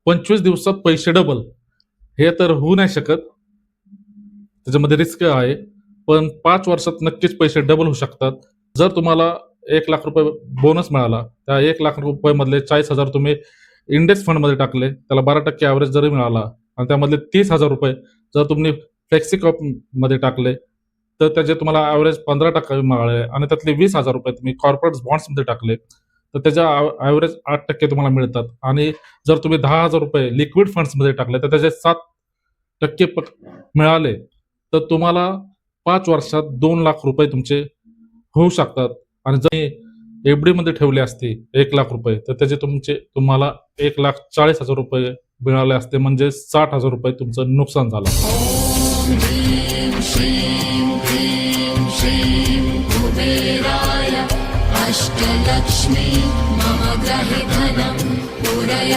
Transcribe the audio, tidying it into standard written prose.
25 दिवसात पैसे डबल हे तर होऊ नाही शकत. त्याच्यामध्ये रिस्क आहे. पण 5 वर्षात नक्कीच पैसे डबल होऊ शकतात. जर तुम्हाला ₹1,00,000 बोनस मिळाला, त्या ₹1,00,000 मधले 40,000 तुम्ही इंडेक्स फंडमध्ये टाकले, त्याला 12% ॲव्हरेज जरी मिळाला आणि त्यामधले ₹30,000 जर तुम्ही फ्लेक्सी कॉपमध्ये टाकले, तर त्याचे तुम्हाला ॲव्हरेज 15% मिळाले आणि त्यातले ₹20,000 तुम्ही कॉर्पोरेट बॉन्ड्समध्ये टाकले, तर त्याच्या ॲव्हरेज 8% तुम्हाला मिळतात. आणि जर तुम्ही ₹10,000 लिक्विड फंड्समध्ये टाकले, तर त्याचे 7% मिळाले, तर तुम्हाला 5 वर्षात ₹2,00,000 तुमचे होऊ शकतात. आणि जर एफ-डीमध्ये ठेवले असते ₹1,00,000 तर त्याचे तुम्हाला ₹1,40,000 मिळाले असते, म्हणजे ₹60,000 तुमचं नुकसान झालं. ॐ ह्रीं श्रीं क्लीं श्रीं कुबेराय अष्टलक्ष्मी मम ग्रहे धनं पुरय